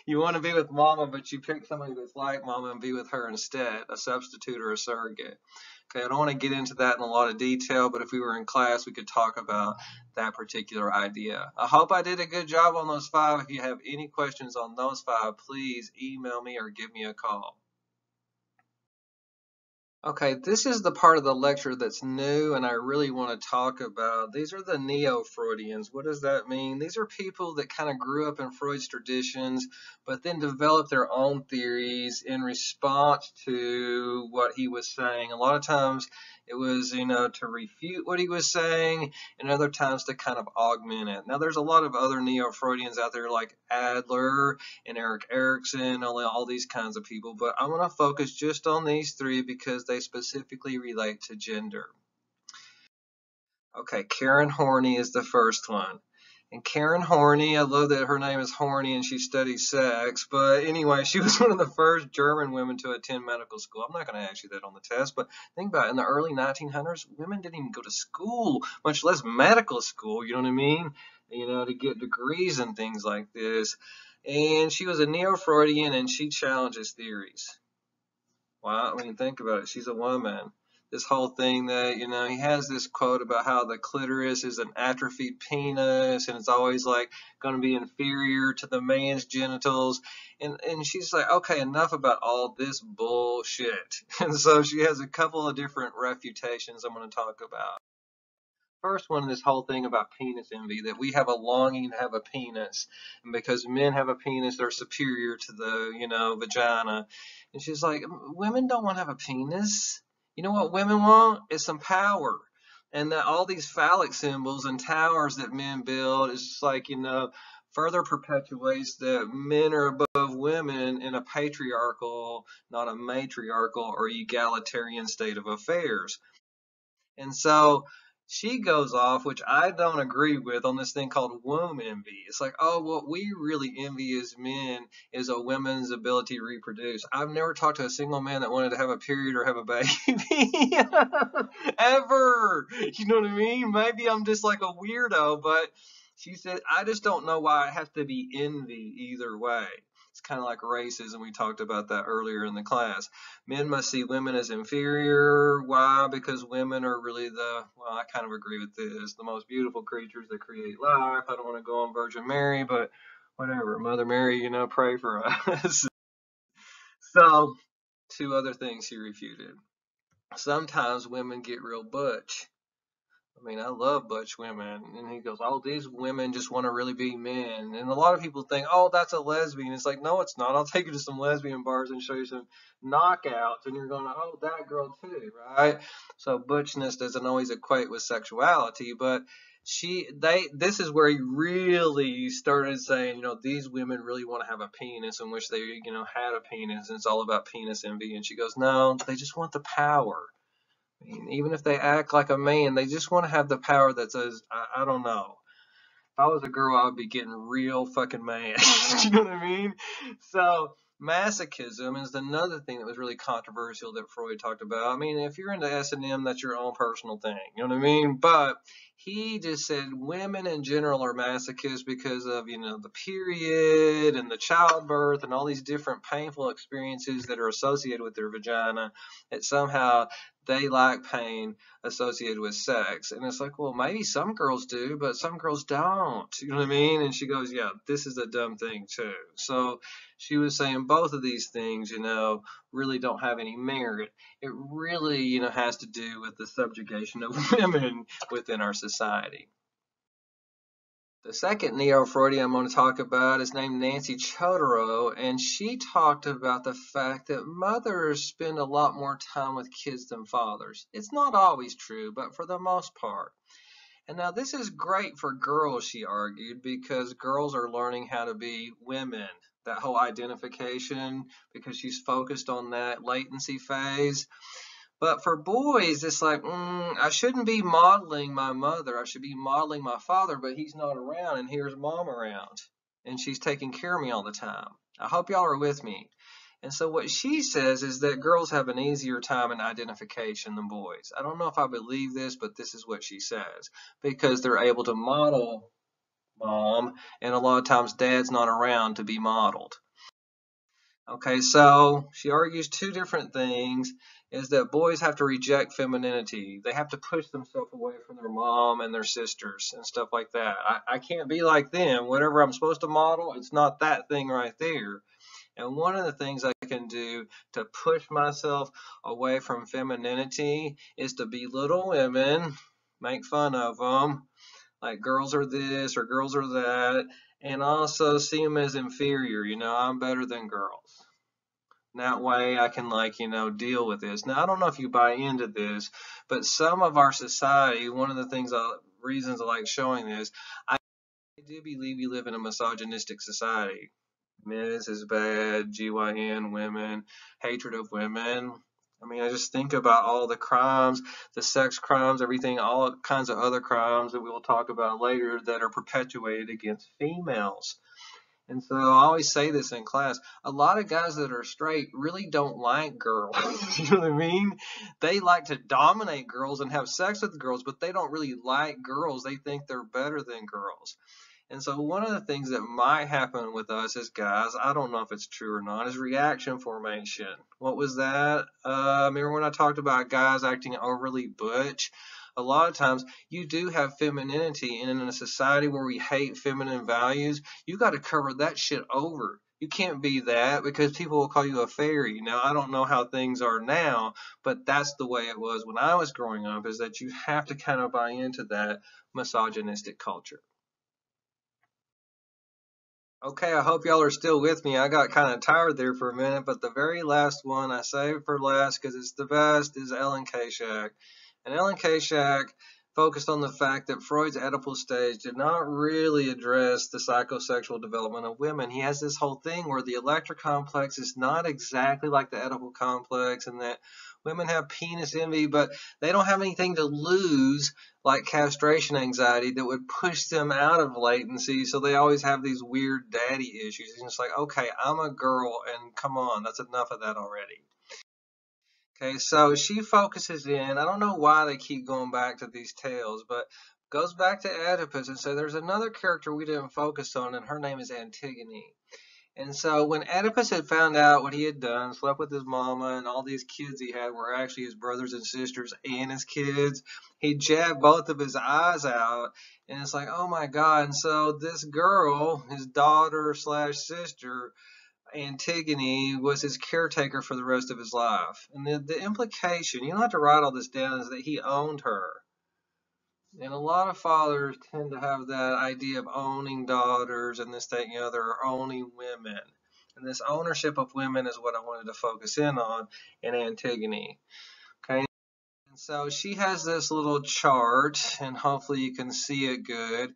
You want to be with mama, but you pick somebody that's like mama and be with her instead, a substitute or a surrogate. Okay, I don't want to get into that in a lot of detail, but if we were in class, we could talk about that particular idea. I hope I did a good job on those 5. If you have any questions on those 5, please email me or give me a call. Okay, this is the part of the lecture that's new and I really want to talk about. These are the neo-Freudians. What does that mean? These are people that kind of grew up in Freud's traditions, but then developed their own theories in response to what he was saying. A lot of times it was, to refute what he was saying, and other times to kind of augment it. Now, there's a lot of other neo-Freudians out there like Adler and Eric Erikson, all these kinds of people, but I want to focus just on these 3 because they specifically relate to gender. Okay, Karen Horny is the first one. And Karen Horny, I love that her name is Horny and she studies sex, but anyway, she was one of the first German women to attend medical school. I'm not going to ask you that on the test, but think about it. In the early 1900s, women didn't even go to school, much less medical school, you know what I mean? To get degrees and things like this. And she was a neo-Freudian and she challenges theories. Well, I mean, think about it. She's a woman. This whole thing that, he has this quote about how the clitoris is an atrophied penis and it's always like going to be inferior to the man's genitals. And she's like, okay, enough about all this bullshit. And so she has a couple of different refutations I'm going to talk about. First one, this whole thing about penis envy, that we have a longing to have a penis, and because men have a penis, they're superior to the, vagina. And she's like, women don't want to have a penis. You know what women want? Is some power. And that all these phallic symbols and towers that men build is just like, further perpetuates that men are above women in a patriarchal, not a matriarchal or egalitarian state of affairs. And so she goes off, which I don't agree with, on this thing called womb envy. It's like, oh, what we really envy as men is a woman's ability to reproduce. I've never talked to a single man that wanted to have a period or have a baby. Ever. You know what I mean? Maybe I'm just like a weirdo, but she said, I just don't know why it has to be envy either way. It's kind of like racism. We talked about that earlier in the class. Men must see women as inferior. Why? Because women are really I kind of agree with this, the most beautiful creatures that create life. I don't want to go on Virgin Mary, but whatever. Mother Mary, pray for us. So, 2 other things he refuted. Sometimes women get real butch. I mean, I love butch women. And he goes, oh, these women just want to really be men. And a lot of people think, oh, that's a lesbian. It's like, no, it's not. I'll take you to some lesbian bars and show you some knockouts. And you're going, oh, that girl too, right? So butchness doesn't always equate with sexuality. But this is where he really started saying, these women really want to have a penis in which they, had a penis. And it's all about penis envy. And she goes, no, they just want the power. I mean, even if they act like a man, they just want to have the power that says, I don't know. If I was a girl, I would be getting real fucking mad. You know what I mean? So masochism is another thing that was really controversial that Freud talked about. I mean, if you're into S&M, that's your own personal thing. You know what I mean? But he just said women in general are masochists because of, the period and the childbirth and all these different painful experiences that are associated with their vagina, that somehow they like pain associated with sex. And it's like, well, maybe some girls do, but some girls don't. You know what I mean? And she goes, yeah, this is a dumb thing too. So she was saying both of these things, really don't have any merit. It really, has to do with the subjugation of women within our society. The second neo-Freudian I'm going to talk about is named Nancy Chodaro, and she talked about the fact that mothers spend a lot more time with kids than fathers. It's not always true, but for the most part. And now this is great for girls, she argued, because girls are learning how to be women. That whole identification, because she's focused on that latency phase. But for boys, it's like, I shouldn't be modeling my mother. I should be modeling my father, but he's not around, and here's mom around. And she's taking care of me all the time. I hope y'all are with me. And so what she says is that girls have an easier time in identification than boys. I don't know if I believe this, but this is what she says, because they're able to model mom, and a lot of times dad's not around to be modeled. Okay, so she argues two different things, is that boys have to reject femininity. They have to push themselves away from their mom and their sisters and stuff like that. I can't be like them. Whatever I'm supposed to model, it's not that thing right there. And one of the things I can do to push myself away from femininity is to belittle women, make fun of them, like girls are this or girls are that, and also see them as inferior. I'm better than girls. That way I can deal with this. Now, I don't know if you buy into this, but some of our society, one of the reasons I like showing this, I do believe we live in a misogynistic society. Men's is bad, GYN, women, hatred of women. I mean, I just think about all the crimes, the sex crimes, everything, all kinds of other crimes that we will talk about later that are perpetuated against females. And so I always say this in class, a lot of guys that are straight really don't like girls. You know what I mean? They like to dominate girls and have sex with girls, but they don't really like girls. They think they're better than girls. And so one of the things that might happen with us as guys, I don't know if it's true or not, is reaction formation. What was that? Remember when I talked about guys acting overly butch? A lot of times you do have femininity, and in a society where we hate feminine values, you got to cover that shit over. You can't be that because people will call you a fairy. Now, I don't know how things are now, but that's the way it was when I was growing up, is that you have to kind of buy into that misogynistic culture. Okay, I hope y'all are still with me. I got kind of tired there for a minute, but the very last one I saved for last because it's the best is Ellen Kashak. And Ellen Kashak focused on the fact that Freud's Oedipal stage did not really address the psychosexual development of women. He has this whole thing where the Electra complex is not exactly like the Oedipal complex, and that women have penis envy, but they don't have anything to lose like castration anxiety that would push them out of latency, so they always have these weird daddy issues. And it's like, okay, I'm a girl, and come on, that's enough of that already. Okay, so she focuses in, I don't know why they keep going back to these tales, but goes back to Oedipus and says there's another character we didn't focus on, and her name is Antigone. And so when Oedipus had found out what he had done, slept with his mama, and all these kids he had were actually his brothers and sisters and his kids, he jabbed both of his eyes out. And it's like, oh my God. And so this girl, his daughter slash sister, Antigone, was his caretaker for the rest of his life. And the implication, you don't have to write all this down, is that he owned her. And a lot of fathers tend to have that idea of owning daughters and this, that, and the other, or owning women. And this ownership of women is what I wanted to focus in on in Antigone. Okay. And so she has this little chart, and hopefully you can see it good.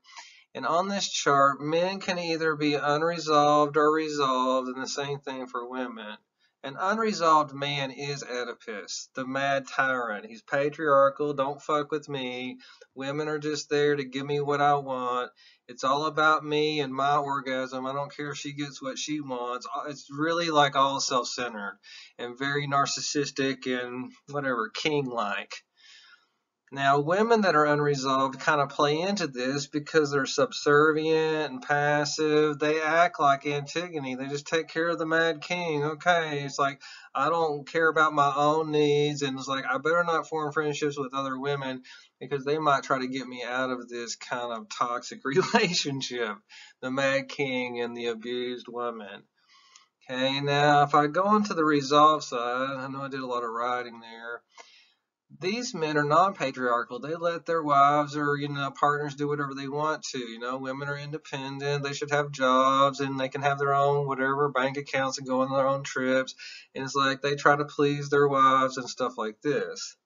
And on this chart, men can either be unresolved or resolved, and the same thing for women. An unresolved man is Oedipus, the mad tyrant. He's patriarchal, don't fuck with me. Women are just there to give me what I want. It's all about me and my orgasm. I don't care if she gets what she wants. It's really like all self-centered and very narcissistic and whatever, king-like. Now, women that are unresolved kind of play into this because they're subservient and passive. They act like Antigone. They just take care of the Mad King. Okay, it's like, I don't care about my own needs. And it's like, I better not form friendships with other women because they might try to get me out of this kind of toxic relationship. The Mad King and the abused woman. Okay, now if I go on to the resolve side, I know I did a lot of writing there. These men are non-patriarchal. They let their wives or, partners do whatever they want to. Women are independent. They should have jobs, and they can have their own whatever bank accounts and go on their own trips. And it's like they try to please their wives and stuff like this.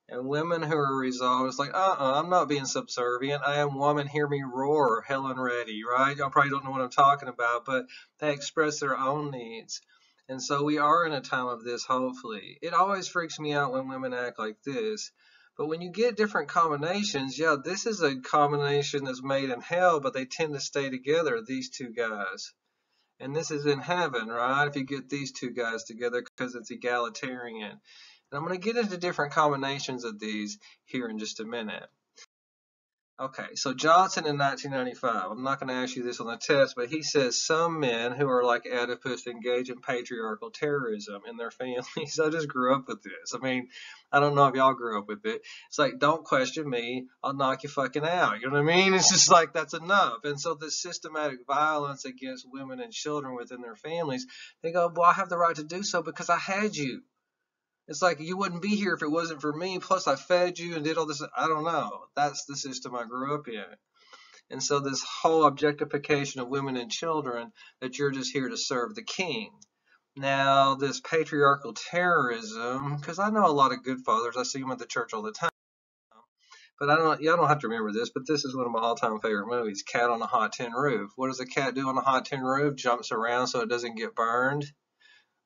And women who are resolved, it's like, I'm not being subservient. I am woman, hear me roar, Helen Reddy, right? Y'all probably don't know what I'm talking about, but they express their own needs. And so we are in a time of this, hopefully. It always freaks me out when women act like this. But when you get different combinations, yeah, this is a combination that's made in hell, but they tend to stay together, these two guys. And this is in heaven, right? If you get these two guys together, because it's egalitarian. And I'm going to get into different combinations of these here in just a minute. Okay, so Johnson in 1995, I'm not going to ask you this on the test, but he says some men who are like Oedipus engage in patriarchal terrorism in their families. I just grew up with this. I mean, I don't know if y'all grew up with it. It's like, don't question me, I'll knock you fucking out. You know what I mean? It's just like, that's enough. And so this systematic violence against women and children within their families, they go, well, I have the right to do so because I had you. It's like you wouldn't be here if it wasn't for me. Plus, I fed you and did all this. I don't know. That's the system I grew up in. And so this whole objectification of women and children, that you're just here to serve the king. Now, this patriarchal terrorism, because I know a lot of good fathers. I see them at the church all the time. But y'all don't have to remember this, but this is one of my all-time favorite movies, Cat on a Hot Tin Roof. What does a cat do on a hot tin roof? Jumps around so it doesn't get burned.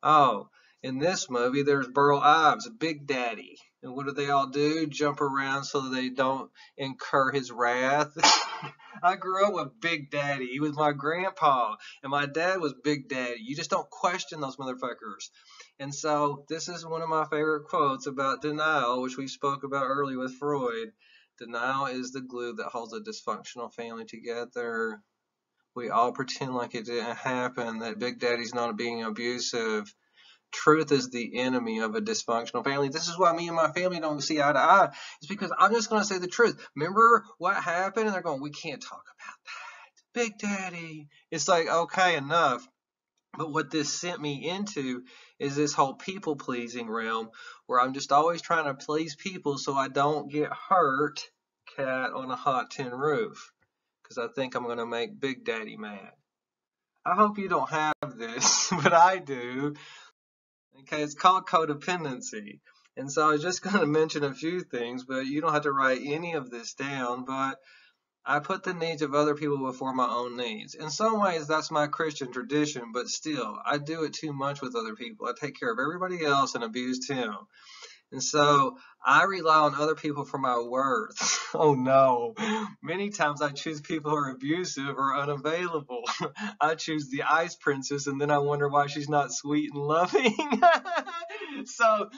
Oh, in this movie, there's Burl Ives, Big Daddy. And what do they all do? Jump around so they don't incur his wrath. I grew up with Big Daddy. He was my grandpa, and my dad was Big Daddy. You just don't question those motherfuckers. And so this is one of my favorite quotes about denial, which we spoke about earlier with Freud. Denial is the glue that holds a dysfunctional family together. We all pretend like it didn't happen, that Big Daddy's not being abusive. Truth is the enemy of a dysfunctional family. This is why me and my family don't see eye to eye. It's because I'm just going to say the truth. Remember what happened? And they're going, we can't talk about that. Big Daddy. It's like, okay, enough. But what this sent me into is this whole people-pleasing realm where I'm just always trying to please people so I don't get hurt. Cat on a hot tin roof. Because I think I'm going to make Big Daddy mad. I hope you don't have this, but I do. Okay, it's called codependency. And so I was just going to mention a few things, but you don't have to write any of this down. But I put the needs of other people before my own needs. In some ways, that's my Christian tradition, but still, I do it too much with other people. I take care of everybody else and abuse Tim. And so I rely on other people for my worth. Oh no. Many times I choose people who are abusive or unavailable. I choose the ice princess and then I wonder why she's not sweet and loving. So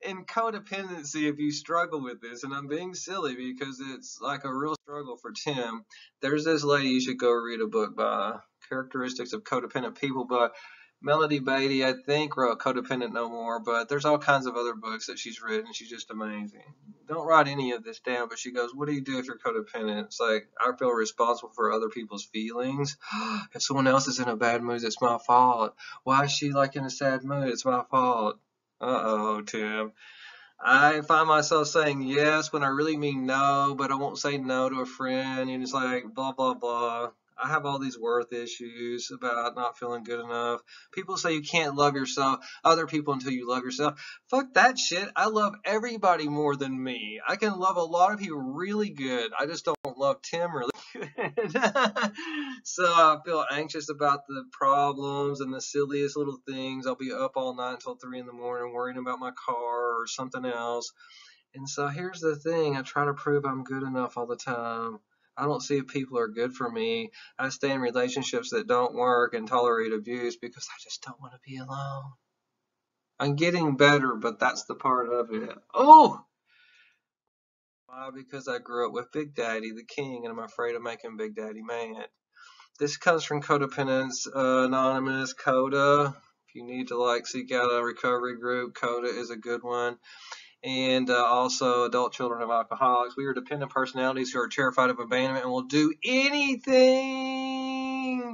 in codependency, if you struggle with this, and I'm being silly because it's like a real struggle for Tim, there's this lady you should go read a book by, Characteristics of Codependent People, but Melody Beatty, I think, wrote Codependent No More, but there's all kinds of other books that she's written. She's just amazing. Don't write any of this down, but she goes, what do you do if you're codependent? It's like, I feel responsible for other people's feelings. If someone else is in a bad mood, it's my fault. Why is she like in a sad mood? It's my fault. Uh-oh, Tim. I find myself saying yes when I really mean no, but I won't say no to a friend. And it's like, blah, blah, blah. I have all these worth issues about not feeling good enough. People say you can't love other people until you love yourself. Fuck that shit. I love everybody more than me. I can love a lot of people really good. I just don't love Tim really good. So I feel anxious about the problems and the silliest little things. I'll be up all night until 3 in the morning worrying about my car or something else. And so here's the thing. I try to prove I'm good enough all the time. I don't see if people are good for me. I stay in relationships that don't work and tolerate abuse because I just don't want to be alone. I'm getting better, but that's the part of it. Oh! Why? Because I grew up with Big Daddy, the king, and I'm afraid of making Big Daddy mad. This comes from Codependence Anonymous, Coda. If you need to seek out a recovery group, Coda is a good one. And also adult children of alcoholics. We are dependent personalities who are terrified of abandonment and will do anything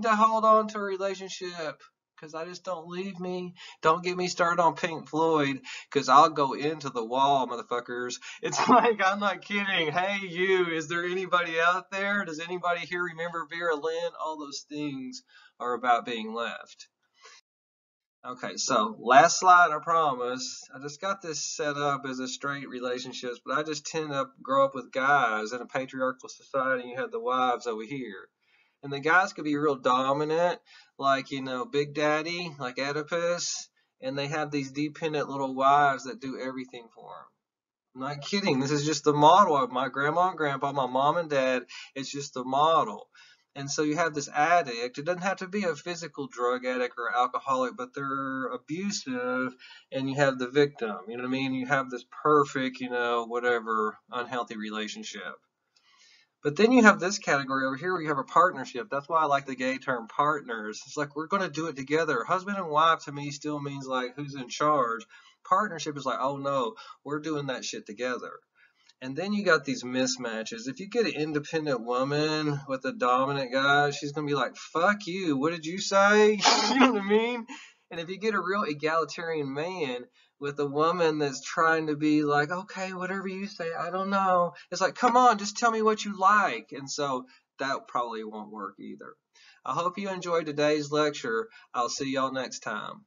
to hold on to a relationship. Because I just don't leave me. Don't get me started on Pink Floyd, because I'll go into the wall, motherfuckers. It's like, I'm not kidding. Hey, you, is there anybody out there? Does anybody here remember Vera Lynn? All those things are about being left. Okay, so last slide, I promise. I just got this set up as a straight relationships, but I just tend to grow up with guys in a patriarchal society. You have the wives over here. And the guys could be real dominant, Big Daddy, like Oedipus, and they have these dependent little wives that do everything for them. I'm not kidding. This is just the model of my grandma and grandpa, my mom and dad. It's just the model. And so you have this addict. It doesn't have to be a physical drug addict or alcoholic, but they're abusive, and you have the victim. You know what I mean? You have this perfect, whatever, unhealthy relationship. But then you have this category over here where you have a partnership. That's why I like the gay term partners. It's like we're going to do it together. Husband and wife to me still means like who's in charge. Partnership is like, oh no, we're doing that shit together. And then you got these mismatches. If you get an independent woman with a dominant guy, she's going to be like, fuck you. What did you say? You know what I mean? And if you get a real egalitarian man with a woman that's trying to be like, okay, whatever you say, I don't know. It's like, come on, just tell me what you like. And so that probably won't work either. I hope you enjoyed today's lecture. I'll see y'all next time.